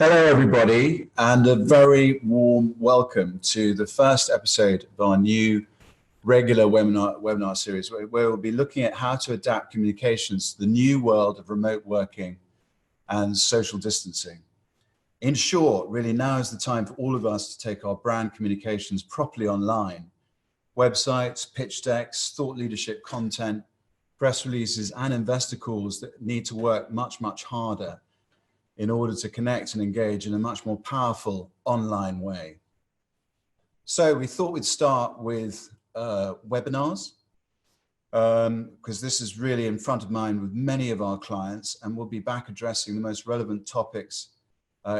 Hello, everybody, and a very warm welcome to the first episode of our new regular webinar series, where we'll be looking at how to adapt communications to the new world of remote working and social distancing. In short, really now is the time for all of us to take our brand communications properly online. Websites, pitch decks, thought leadership content, press releases, and investor calls that need to work much, much harder in order to connect and engage in a much more powerful online way. So we thought we'd start with webinars, because this is really in front of mind with many of our clients, and we'll be back addressing the most relevant topics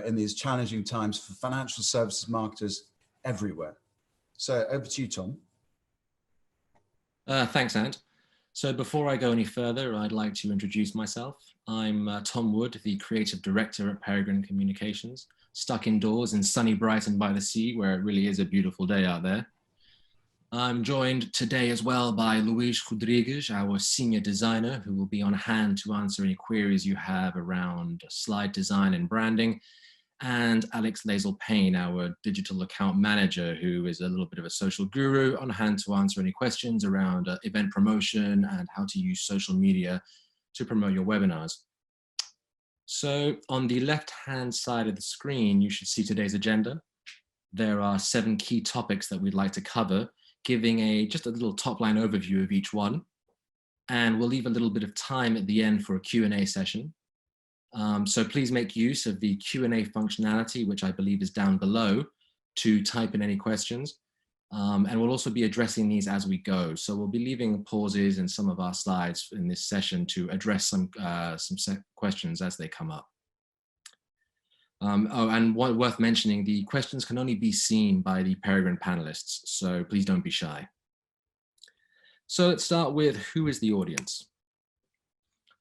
in these challenging times for financial services marketers everywhere. So over to you, Tom. Thanks, Ant. So before I go any further, I'd like to introduce myself. I'm Tom Wood, the Creative Director at Peregrine Communications, stuck indoors in sunny Brighton by the sea, where it really is a beautiful day out there. I'm joined today as well by Luis Rodrigues, our Senior Designer, who will be on hand to answer any queries you have around slide design and branding, and Alex Lazel-Payne, our Digital Account Manager, who is a little bit of a social guru, on hand to answer any questions around event promotion and how to use social media to promote your webinars. So on the left-hand side of the screen, you should see today's agenda. There are 7 key topics that we'd like to cover, giving just a little top-line overview of each one. And we'll leave a little bit of time at the end for a Q&A session. So please make use of the Q&A functionality, which I believe is down below, to type in any questions. And we'll also be addressing these as we go. So we'll be leaving pauses in some of our slides in this session to address some questions as they come up. And worth mentioning, the questions can only be seen by the Peregrine panelists, so please don't be shy. So let's start with, who is the audience?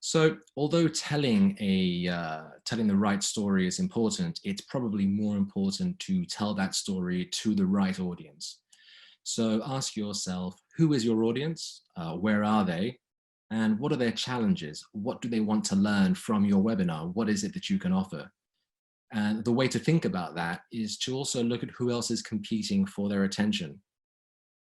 So although telling the right story is important, it's probably more important to tell that story to the right audience. So ask yourself, who is your audience? Where are they? And what are their challenges? What do they want to learn from your webinar? What is it that you can offer? And the way to think about that is to also look at who else is competing for their attention.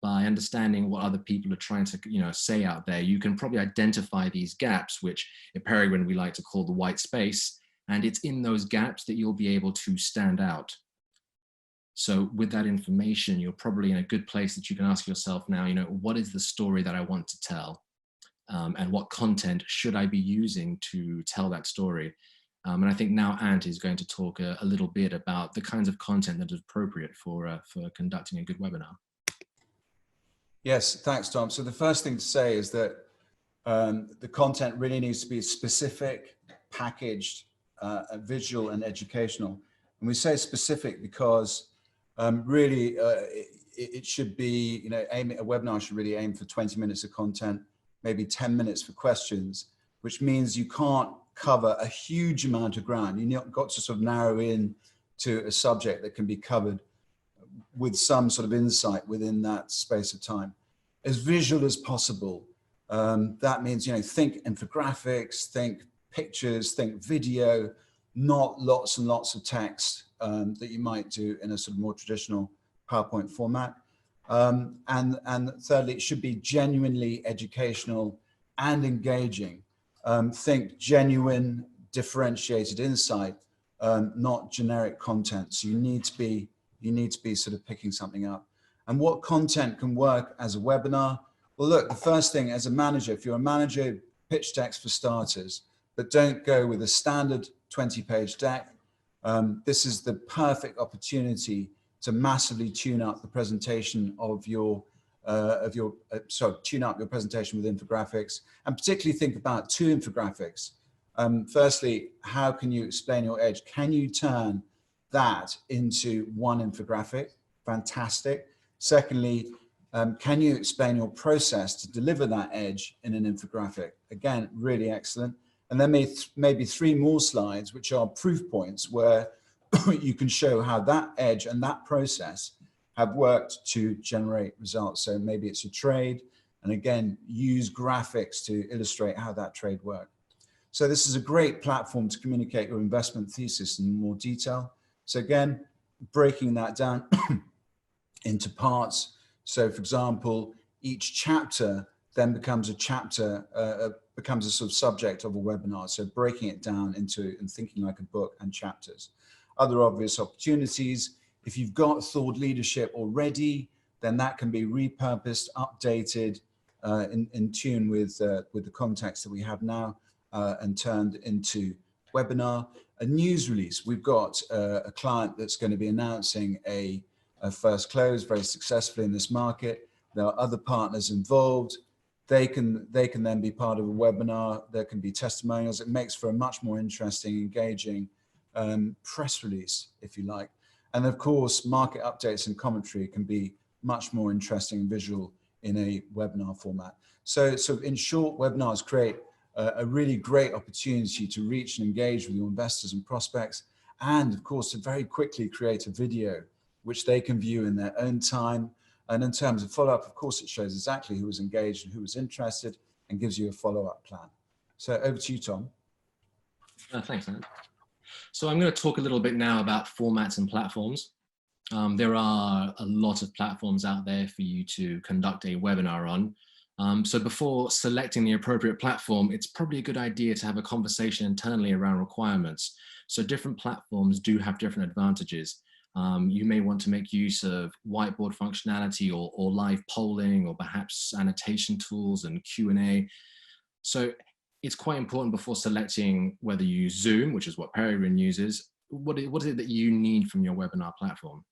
By understanding what other people are trying to say out there, you can probably identify these gaps, which at Peregrine we like to call the white space, and it's in those gaps that you'll be able to stand out. So with that information, you're probably in a good place that you can ask yourself now, what is the story that I want to tell? And what content should I be using to tell that story? And I think now Ant is going to talk a little bit about the kinds of content that is appropriate for conducting a good webinar. Yes, thanks, Tom. So the first thing to say is that the content really needs to be specific, packaged, visual, and educational. And we say specific because really it should be, a webinar should really aim for 20 minutes of content, maybe 10 minutes for questions, which means you can't cover a huge amount of ground. You've got to sort of narrow in to a subject that can be covered with some sort of insight within that space of time. As visual as possible. That means, think infographics, think pictures, think video, not lots and lots of text that you might do in a sort of more traditional PowerPoint format. And thirdly, it should be genuinely educational and engaging. Think genuine, differentiated insight, not generic content. So you need to be sort of picking something up. And what content can work as a webinar? Well, look, the first thing as a manager, if you're a manager, pitch decks for starters, but don't go with a standard 20-page deck. This is the perfect opportunity to massively tune up the presentation of your tune up your presentation with infographics, and particularly think about 2 infographics. Firstly, how can you explain your edge? Can you turn that into 1 infographic? Fantastic. Secondly, can you explain your process to deliver that edge in an infographic? Again, really excellent. And then maybe 3 more slides, which are proof points where you can show how that edge and that process have worked to generate results. So maybe it's a trade, and again, use graphics to illustrate how that trade worked. So this is a great platform to communicate your investment thesis in more detail. So again, breaking that down into parts. So for example, each chapter then becomes a becomes a sort of subject of a webinar. So breaking it down into and thinking like a book and chapters. Other obvious opportunities, if you've got thought leadership already, then that can be repurposed, updated, in tune with the context that we have now, and turned into webinar. A news release, we've got a client that's going to be announcing a first close very successfully in this market. There are other partners involved. They can then be part of a webinar. There can be testimonials. It makes for a much more interesting, engaging press release, if you like. And of course, market updates and commentary can be much more interesting and visual in a webinar format. So in short, webinars create a really great opportunity to reach and engage with your investors and prospects, and of course, to very quickly create a video which they can view in their own time. And in terms of follow-up, of course, it shows exactly who was engaged and who was interested and gives you a follow-up plan. So over to you, Tom. Thanks, Ant. So I'm going to talk a little bit now about formats and platforms. There are a lot of platforms out there for you to conduct a webinar on. So before selecting the appropriate platform, it's probably a good idea to have a conversation internally around requirements. So different platforms do have different advantages. You may want to make use of whiteboard functionality or live polling, or perhaps annotation tools and Q&A. So it's quite important before selecting whether you use Zoom, which is what Peregrine uses, what is it that you need from your webinar platform?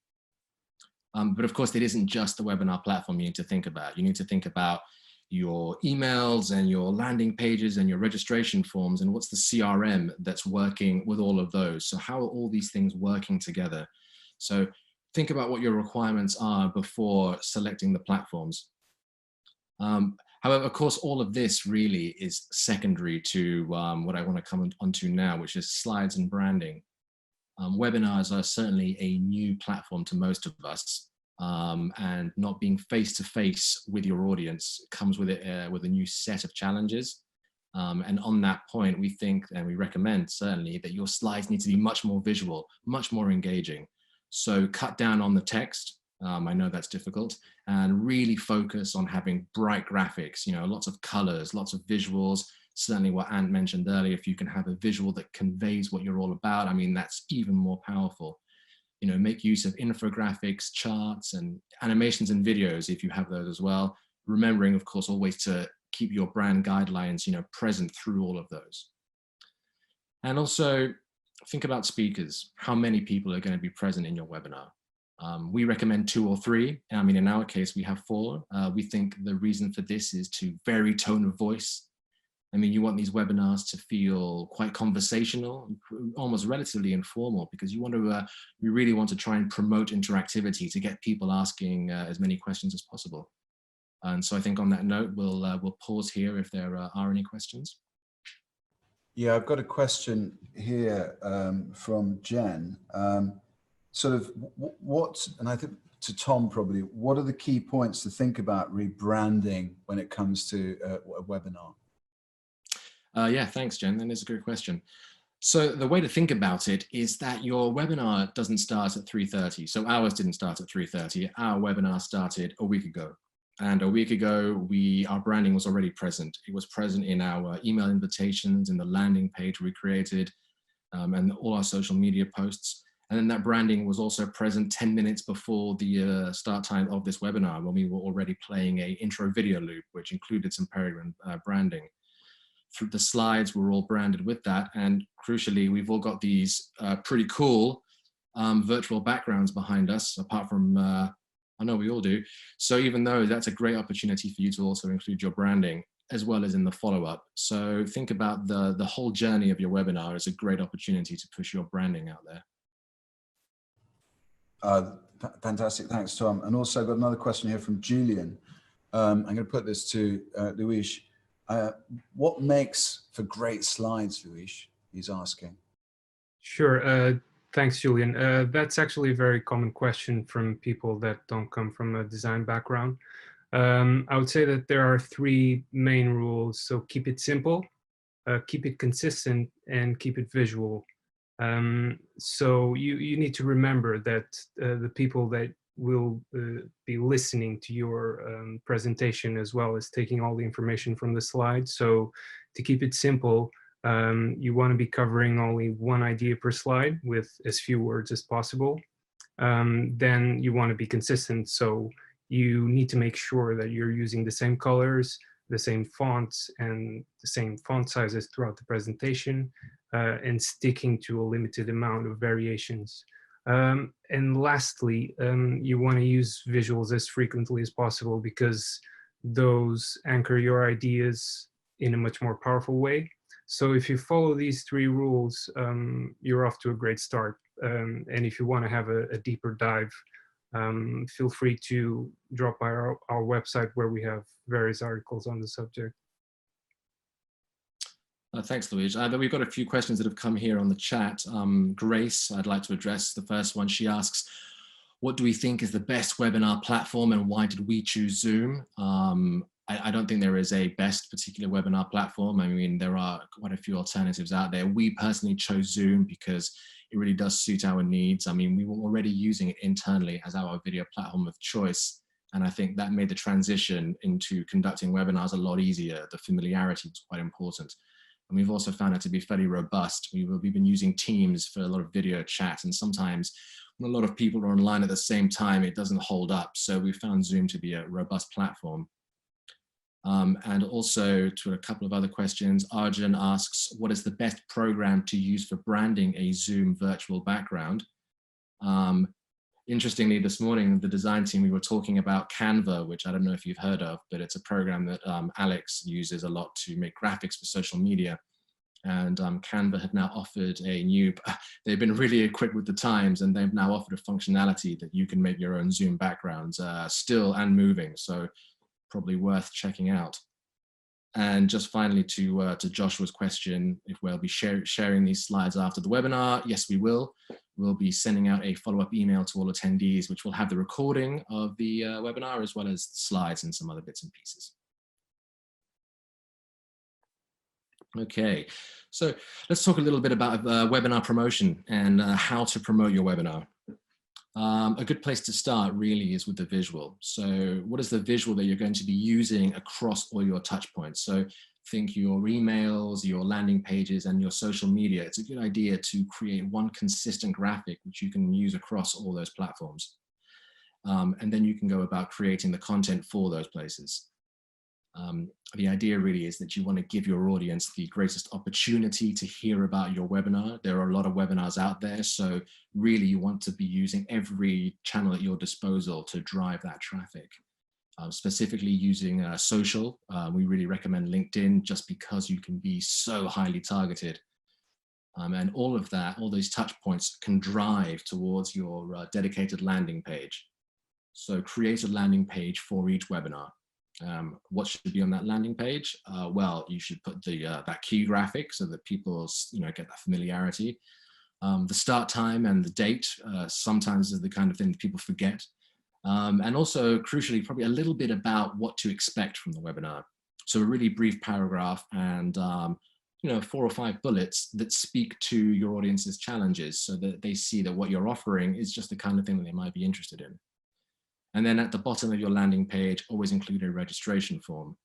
But of course, it isn't just the webinar platform you need to think about. You need to think about your emails and your landing pages and your registration forms, and what's the CRM that's working with all of those. So how are all these things working together? So think about what your requirements are before selecting the platforms. However, of course, all of this really is secondary to what I want to come onto now, which is slides and branding. Webinars are certainly a new platform to most of us, and not being face-to-face with your audience comes with it with a new set of challenges. And on that point, we think and we recommend certainly that your slides need to be much more visual, much more engaging. So cut down on the text. I know that's difficult, and really focus on having bright graphics, lots of colors, lots of visuals. Certainly what Ant mentioned earlier, if you can have a visual that conveys what you're all about, I mean, that's even more powerful. Make use of infographics, charts, and animations and videos if you have those as well. Remembering, of course, always to keep your brand guidelines, present through all of those. And also think about speakers. How many people are going to be present in your webinar? We recommend 2 or 3. I mean, in our case, we have 4. We think the reason for this is to vary tone of voice. I mean, you want these webinars to feel quite conversational, almost relatively informal, because you really want to try and promote interactivity to get people asking as many questions as possible. And so I think on that note, we'll pause here if there are any questions. Yeah, I've got a question here from Jen. Sort of what, and I think to Tom probably, what are the key points to think about rebranding when it comes to a webinar? Yeah, thanks, Jen. That is a good question. So the way to think about it is that your webinar doesn't start at 3:30. So ours didn't start at 3:30. Our webinar started a week ago. And a week ago, our branding was already present. It was present in our email invitations, in the landing page we created, and all our social media posts. And then that branding was also present 10 minutes before the start time of this webinar, when we were already playing an intro video loop, which included some Peregrine branding. Through the slides were all branded with that. And crucially, we've all got these pretty cool virtual backgrounds behind us, apart from, I know we all do. So even though that's a great opportunity for you to also include your branding, as well as in the follow-up. So think about the whole journey of your webinar as a great opportunity to push your branding out there. Fantastic, thanks, Tom. And also I've got another question here from Julian. I'm going to put this to Luis. What makes for great slides, Luis? He's asking. Sure. Thanks, Julian. That's actually a very common question from people that don't come from a design background. I would say that there are 3 main rules. So keep it simple, keep it consistent and keep it visual. So you need to remember that the people that will be listening to your presentation, as well as taking all the information from the slide. So to keep it simple, you want to be covering only one idea per slide with as few words as possible. Then you want to be consistent. So you need to make sure that you're using the same colors, the same fonts, and the same font sizes throughout the presentation, and sticking to a limited amount of variations. And lastly, you want to use visuals as frequently as possible, because those anchor your ideas in a much more powerful way. So if you follow these 3 rules, you're off to a great start. And if you want to have a deeper dive, feel free to drop by our website, where we have various articles on the subject. Thanks, Luigi. We've got a few questions that have come here on the chat. Grace, I'd like to address the first one. She asks, what do we think is the best webinar platform, and why did we choose Zoom? I don't think there is a best particular webinar platform. I mean, there are quite a few alternatives out there. We personally chose Zoom because it really does suit our needs. I mean, we were already using it internally as our video platform of choice. And I think that made the transition into conducting webinars a lot easier. The familiarity was quite important. And we've also found it to be fairly robust. We've been using Teams for a lot of video chats, and sometimes when a lot of people are online at the same time, it doesn't hold up. So we found Zoom to be a robust platform. And also, to a couple of other questions, Arjun asks, what is the best program to use for branding a Zoom virtual background? Interestingly, this morning, the design team, we were talking about Canva, which I don't know if you've heard of, but it's a program that Alex uses a lot to make graphics for social media. And Canva have now offered a new, they've been really equipped with the times, and they've now offered a functionality that you can make your own Zoom backgrounds still and moving. So probably worth checking out. And just finally, to Joshua's question, if we'll be sharing these slides after the webinar, yes, we will. We'll be sending out a follow-up email to all attendees, which will have the recording of the webinar, as well as the slides and some other bits and pieces. Okay, so let's talk a little bit about webinar promotion and how to promote your webinar. A good place to start really is with the visual. So what is the visual that you're going to be using across all your touch points? So think your emails, your landing pages, and your social media. It's a good idea to create one consistent graphic which you can use across all those platforms. And then you can go about creating the content for those places. The idea really is that you want to give your audience the greatest opportunity to hear about your webinar. There are a lot of webinars out there, so really you want to be using every channel at your disposal to drive that traffic. Specifically using social, we really recommend LinkedIn, just because you can be so highly targeted. And all of that, all those touch points can drive towards your dedicated landing page. So create a landing page for each webinar. What should be on that landing page? Well, you should put that key graphic so that people get that familiarity. The start time and the date sometimes is the kind of thing that people forget. And also, crucially, probably a little bit about what to expect from the webinar. So a really brief paragraph and 4 or 5 bullets that speak to your audience's challenges, so that they see that what you're offering is just the kind of thing that they might be interested in. And then at the bottom of your landing page, always include a registration form.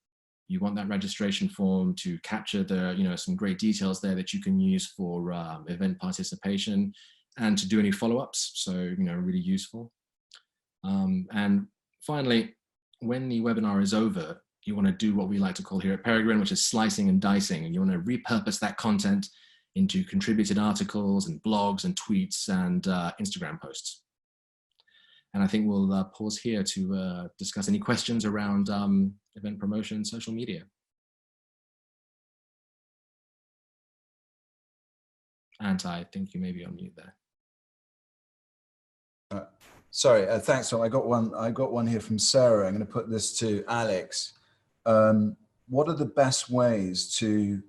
You want that registration form to capture some great details there that you can use for event participation and to do any follow-ups. So, really useful. And finally, when the webinar is over, you want to do what we like to call here at Peregrine, which is slicing and dicing. And you want to repurpose that content into contributed articles and blogs and tweets and Instagram posts. And I think we'll pause here to discuss any questions around event promotion and social media. And I think you may be on mute there. Sorry, thanks, Tom. I got one here from Sarah. I'm going to put this to Alex. What are the best ways to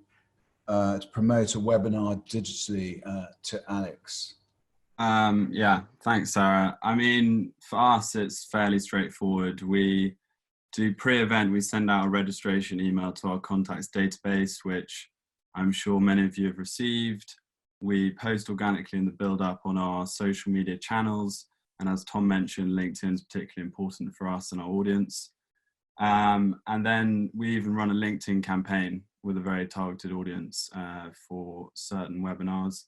promote a webinar digitally to Alex? Yeah, thanks, Sarah. I mean, for us, it's fairly straightforward. We do pre-event, we send out a registration email to our contacts database, which I'm sure many of you have received. We post organically in the build-up on our social media channels. And as Tom mentioned, LinkedIn is particularly important for us and our audience. And then we even run a LinkedIn campaign with a very targeted audience for certain webinars.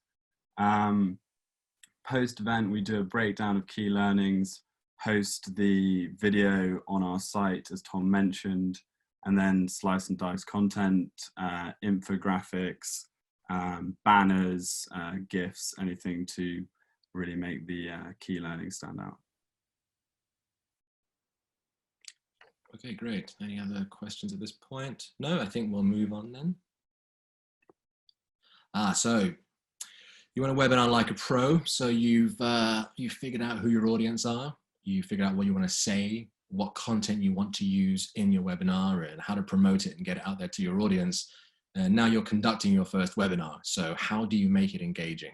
Post-event, we do a breakdown of key learnings, host the video on our site, as Tom mentioned, and then slice and dice content, infographics, banners, GIFs, anything to really make the key learnings stand out. Okay, great. Any other questions at this point? No, I think we'll move on then. So you want a webinar like a pro. So you've figured out who your audience are. You figured out what you want to say, what content you want to use in your webinar, and how to promote it and get it out there to your audience. And now you're conducting your first webinar. So how do you make it engaging?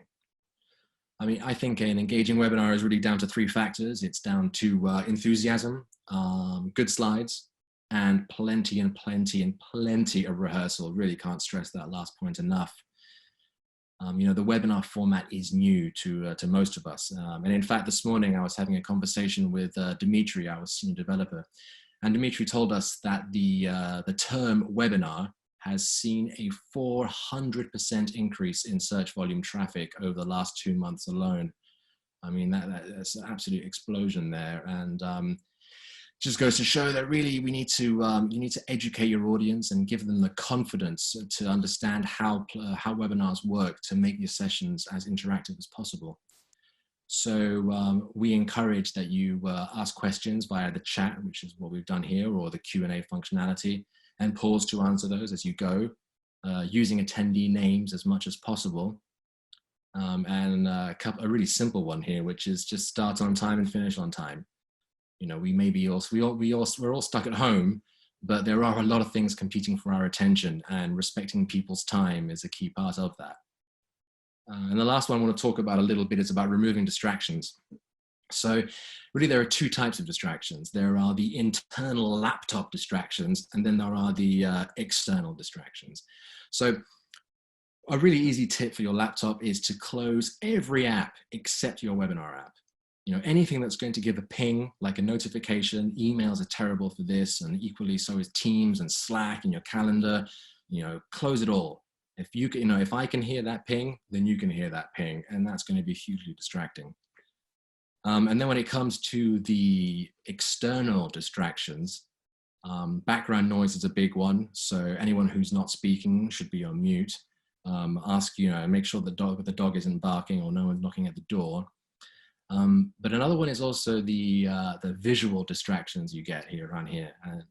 I mean, I think an engaging webinar is really down to 3 factors. It's down to enthusiasm, good slides, and plenty and plenty and plenty of rehearsal. Really can't stress that last point enough. You know, the webinar format is new to most of us. And in fact, this morning I was having a conversation with Dimitri, our senior developer. And Dimitri told us that the term webinar has seen a 400% increase in search volume traffic over the last 2 months alone. I mean, that's an absolute explosion there. And just goes to show that really we need to you need to educate your audience and give them the confidence to understand how webinars work to make your sessions as interactive as possible. So we encourage that you ask questions via the chat, which is what we've done here, or the Q&A functionality, and pause to answer those as you go, using attendee names as much as possible. And a really simple one here, which is just start on time and finish on time. You know, we're all stuck at home, but there are a lot of things competing for our attention, and respecting people's time is a key part of that. And the last one I want to talk about a little bit is about removing distractions. So really there are 2 types of distractions. There are the internal laptop distractions, and then there are the external distractions. So a really easy tip for your laptop is to close every app except your webinar app. You know, anything that's going to give a ping, like a notification. Emails are terrible for this, and equally so is Teams and Slack and your calendar. You know, close it all. If you can, you know, if I can hear that ping, then you can hear that ping, and that's going to be hugely distracting. And then when it comes to the external distractions, background noise is a big one. So anyone who's not speaking should be on mute. Make sure the dog isn't barking or no one's knocking at the door. But another one is also the visual distractions you get around here. And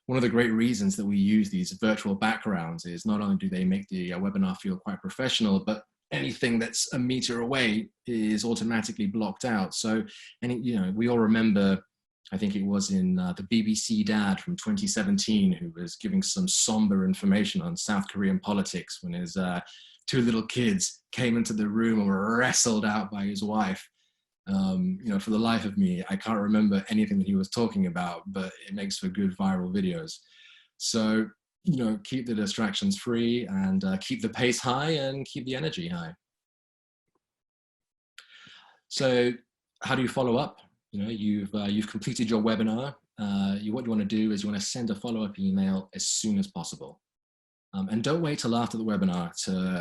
one of the great reasons that we use these virtual backgrounds is not only do they make the webinar feel quite professional, but anything that's a meter away is automatically blocked out. So, we all remember, I think it was in the BBC Dad from 2017, who was giving some somber information on South Korean politics when his 2 little kids came into the room and were wrestled out by his wife. For the life of me, I can't remember anything that he was talking about, but it makes for good viral videos. So, keep the distractions free, and keep the pace high, and keep the energy high. So how do you follow up? You've completed your webinar. What you want to do is you want to send a follow-up email as soon as possible. And don't wait till after the webinar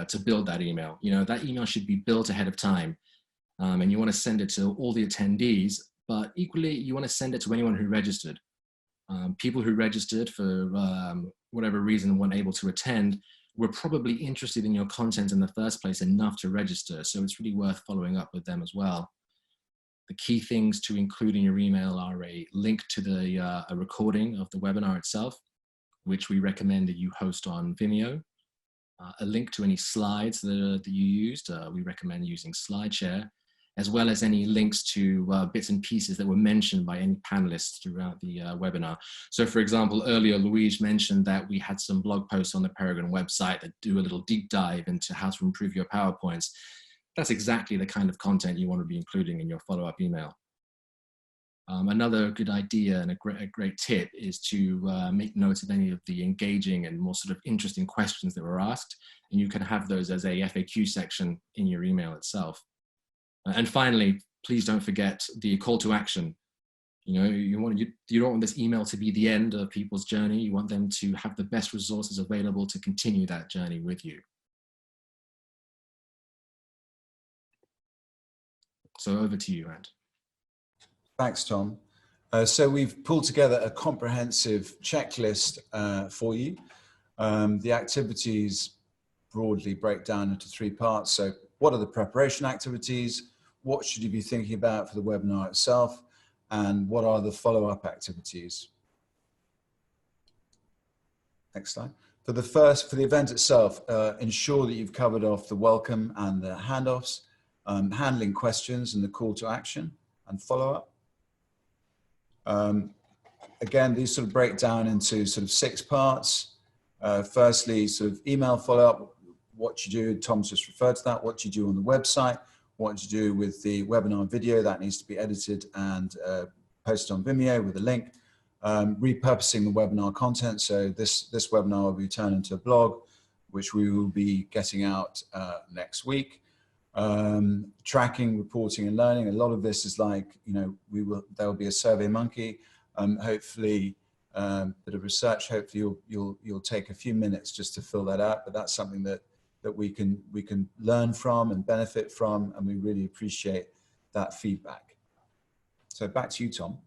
to build that email. That email should be built ahead of time. And you want to send it to all the attendees, but equally you want to send it to anyone who registered. People who registered for whatever reason weren't able to attend were probably interested in your content in the first place enough to register. So it's really worth following up with them as well. The key things to include in your email are a link to a recording of the webinar itself, which we recommend that you host on Vimeo. A link to any slides that you used. We recommend using SlideShare, as well as any links to bits and pieces that were mentioned by any panelists throughout the webinar. So for example, earlier Louise mentioned that we had some blog posts on the Peregrine website that do a little deep dive into how to improve your PowerPoints. That's exactly the kind of content you want to be including in your follow-up email. Another good idea and a great tip is to make notes of any of the engaging and more sort of interesting questions that were asked, and you can have those as a FAQ section in your email itself. And finally, please don't forget the call to action. You know, you don't want this email to be the end of people's journey. You want them to have the best resources available to continue that journey with you. So over to you, Ant. Thanks, Tom. So we've pulled together a comprehensive checklist for you. The activities broadly break down into 3 parts. So what are the preparation activities? What should you be thinking about for the webinar itself? And what are the follow-up activities? Next slide. For the event itself, ensure that you've covered off the welcome and the handoffs, handling questions and the call to action and follow-up. Again, these sort of break down into sort of 6 parts. Firstly, sort of email follow-up, what you do, Tom's just referred to that, what you do on the website, what you do with the webinar video that needs to be edited and posted on Vimeo with a link, repurposing the webinar content. So this webinar will be turned into a blog, which we will be getting out next week. Tracking, reporting and learning. A lot of this is like, you know, there will be a Survey Monkey, hopefully a bit of research. Hopefully you'll take a few minutes just to fill that out, but that's something that we can learn from and benefit from, and we really appreciate that feedback. So back to you, Tom.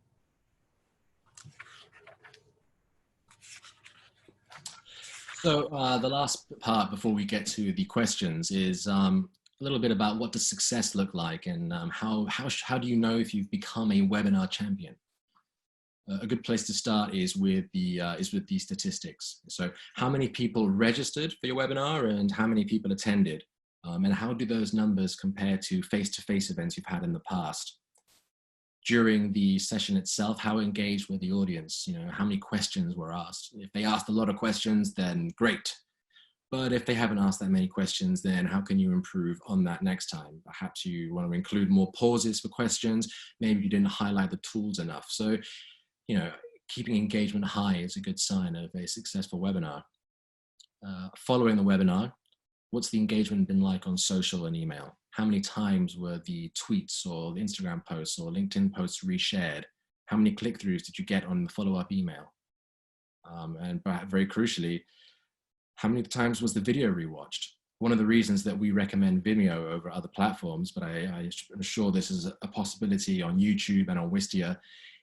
So the last part before we get to the questions is a little bit about what does success look like, and how do you know if you've become a webinar champion? A good place to start is with the statistics. So how many people registered for your webinar and how many people attended? And how do those numbers compare to face-to-face events you've had in the past? During the session itself, how engaged were the audience? You know, how many questions were asked? If they asked a lot of questions, then great. But if they haven't asked that many questions, then how can you improve on that next time? Perhaps you want to include more pauses for questions. Maybe you didn't highlight the tools enough. So, you know, keeping engagement high is a good sign of a successful webinar. Following the webinar, what's the engagement been like on social and email? How many times were the tweets or the Instagram posts or LinkedIn posts reshared? How many click-throughs did you get on the follow-up email? And very crucially, how many times was the video rewatched? One of the reasons that we recommend Vimeo over other platforms, but I'm sure this is a possibility on YouTube and on Wistia,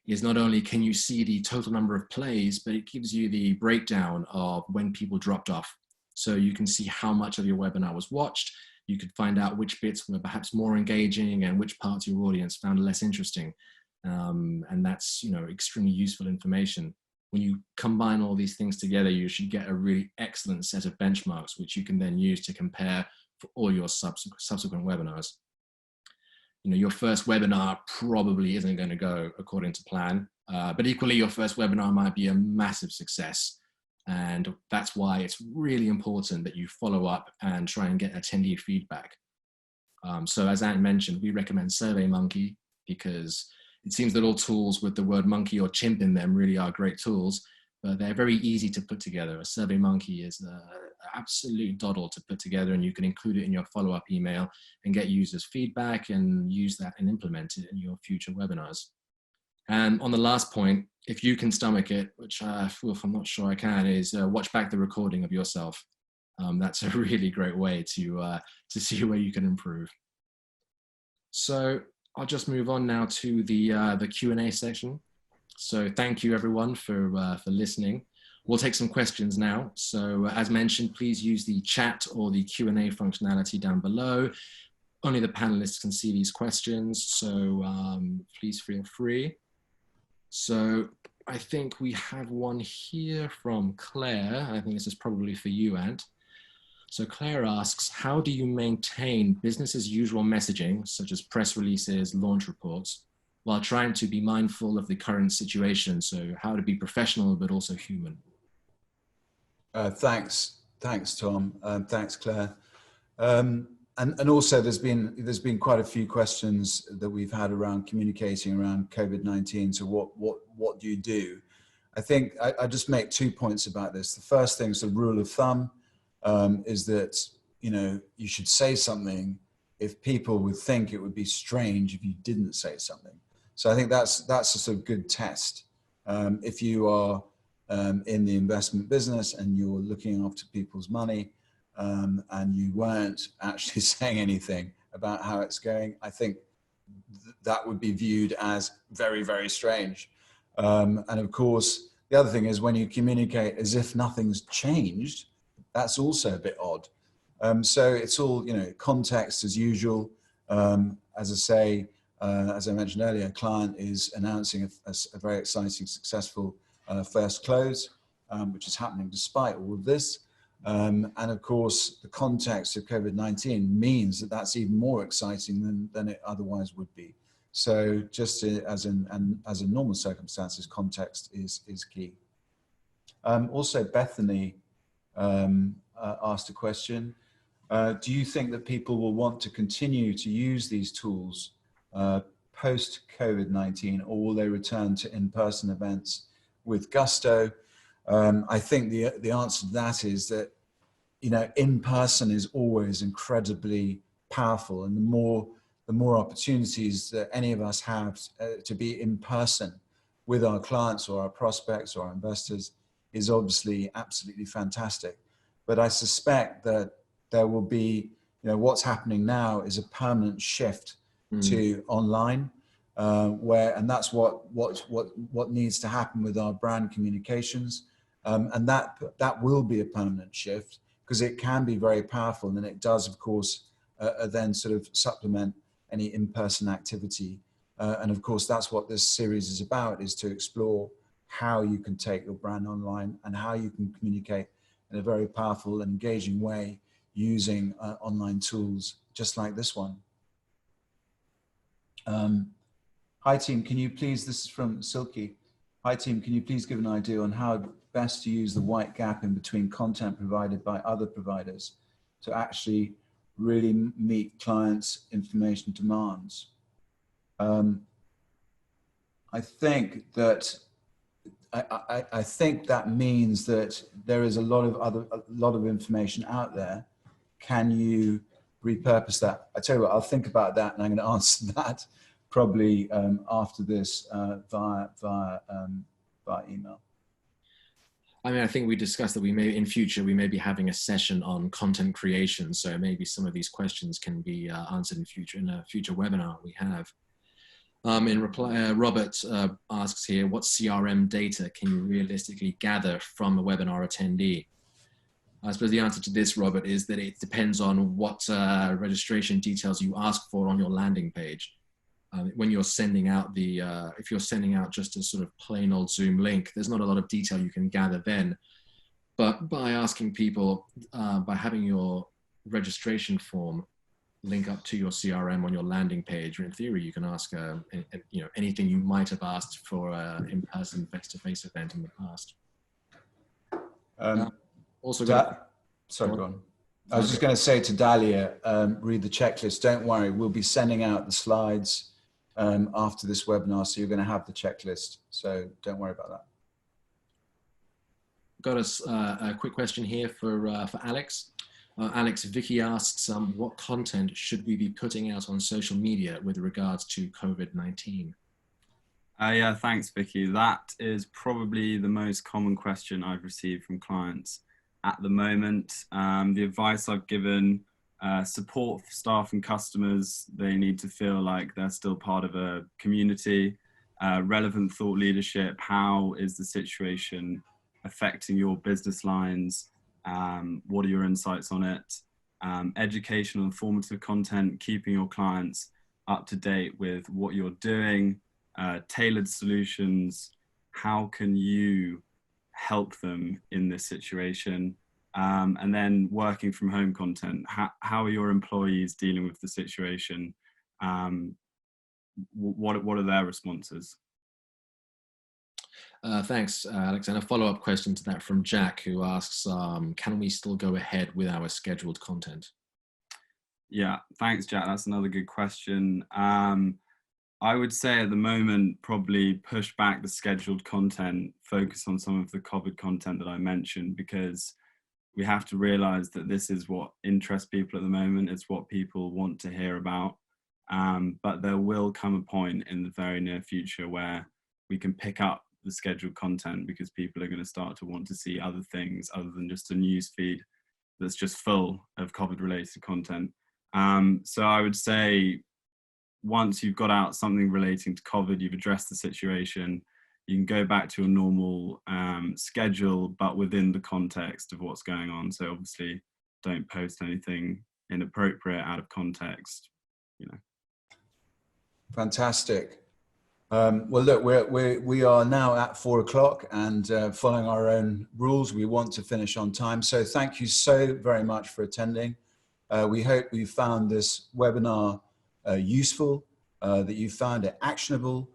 is not only can you see the total number of plays, but it gives you the breakdown of when people dropped off. So you can see how much of your webinar was watched. You could find out which bits were perhaps more engaging and which parts of your audience found less interesting. And that's, you know, extremely useful information. When you combine all these things together, you should get a really excellent set of benchmarks, which you can then use to compare for all your subsequent webinars. You know, your first webinar probably isn't going to go according to plan, but equally your first webinar might be a massive success. And that's why it's really important that you follow up and try and get attendee feedback. So as Ant mentioned, we recommend SurveyMonkey because it seems that all tools with the word monkey or chimp in them really are great tools, but they're very easy to put together. A SurveyMonkey is an absolute doddle to put together, and you can include it in your follow-up email and get users' feedback and use that and implement it in your future webinars. And on the last point, if you can stomach it, which I'm not sure I can, is watch back the recording of yourself. That's a really great way to see where you can improve. So I'll just move on now to the Q&A section. So thank you everyone for listening. We'll take some questions now. So as mentioned, please use the chat or the Q&A functionality down below. Only the panelists can see these questions, so please feel free. So I think we have one here from Claire. I think this is probably for you, Ant. So Claire asks, how do you maintain business as usual messaging, such as press releases, launch reports, while trying to be mindful of the current situation? So how to be professional, but also human. Thanks, Tom. Thanks, Claire. and also there's been quite a few questions that we've had around communicating around COVID-19. So what do you do? I think I just make 2 points about this. The first thing is the rule of thumb is that, you know, you should say something if people would think it would be strange if you didn't say something. So I think that's a sort of good test. If you are in the investment business and you're looking after people's money and you weren't actually saying anything about how it's going, I think that would be viewed as very, very strange. And of course, the other thing is when you communicate as if nothing's changed, that's also a bit odd. So it's all, you know, context as usual. As I say, as I mentioned earlier, a client is announcing a very exciting, successful first close, which is happening despite all of this. And of course, the context of COVID-19 means that that's even more exciting than it otherwise would be. So just as in normal circumstances, context is key. Also, Bethany asked a question. Do you think that people will want to continue to use these tools post COVID-19, or will they return to in-person events with gusto? I think the answer to that is that, you know, in-person is always incredibly powerful, and the more opportunities that any of us have to be in person with our clients or our prospects or our investors is obviously absolutely fantastic. But I suspect that there will be, you know, what's happening now is a permanent shift to online, and that's what needs to happen with our brand communications, and that will be a permanent shift because it can be very powerful, and it does, of course, then sort of supplement any in-person activity. And of course, that's what this series is about, is to explore how you can take your brand online and how you can communicate in a very powerful and engaging way using online tools just like this one. Hi team, can you please, this is from Silky. Hi team, can you please give an idea on how best to use the white gap in between content provided by other providers to actually really meet clients' information demands? I think that I think that means that there is a lot of information out there. Can you repurpose that? I tell you what, I'll think about that, and I'm going to answer that probably after this via email. I mean, I think we discussed that in future we may be having a session on content creation, so maybe some of these questions can be answered in a future webinar we have. In reply, Robert asks here, what CRM data can you realistically gather from a webinar attendee? I suppose the answer to this, Robert, is that it depends on what registration details you ask for on your landing page. When you're sending out if you're sending out just a sort of plain old Zoom link, there's not a lot of detail you can gather then. But by asking people, by having your registration form link up to your CRM on your landing page, or in theory, you can ask you know, anything you might have asked for an in-person face-to-face event in the past. Also, sorry, go on. I was just going to say to Dahlia, read the checklist. Don't worry, we'll be sending out the slides after this webinar, so you're going to have the checklist. So don't worry about that. Got a quick question here for Alex. Alex, Vicky asks, what content should we be putting out on social media with regards to COVID-19? Yeah, thanks, Vicky. That is probably the most common question I've received from clients at the moment. The advice I've given, support for staff and customers. They need to feel like they're still part of a community. Relevant thought leadership. How is the situation affecting your business lines? What are your insights on it? Educational, informative content, keeping your clients up to date with what you're doing, tailored solutions. How can you help them in this situation? And then working from home content. How are your employees dealing with the situation? What are their responses? Thanks, Alex. And a follow-up question to that from Jack, who asks, can we still go ahead with our scheduled content? Yeah, thanks, Jack. That's another good question. I would say at the moment, probably push back the scheduled content, focus on some of the COVID content that I mentioned, because we have to realize that this is what interests people at the moment. It's what people want to hear about. But there will come a point in the very near future where we can pick up the scheduled content, because people are going to start to want to see other things other than just a news feed that's just full of COVID related content. So I would say, once you've got out something relating to COVID, you've addressed the situation, you can go back to a normal schedule, but within the context of what's going on. So obviously don't post anything inappropriate out of context, you know. Fantastic. Well, look, we are now at 4 o'clock, and following our own rules, we want to finish on time. So thank you so very much for attending. We hope you found this webinar useful, that you found it actionable.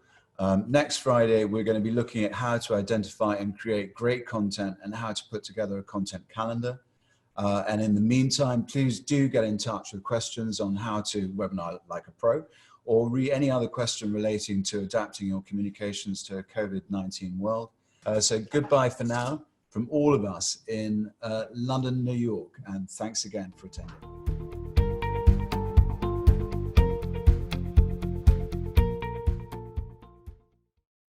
Next Friday, we're going to be looking at how to identify and create great content and how to put together a content calendar. And in the meantime, please do get in touch with questions on how to webinar like a pro, or any other question relating to adapting your communications to a COVID-19 world. So goodbye for now from all of us in London, New York, and thanks again for attending.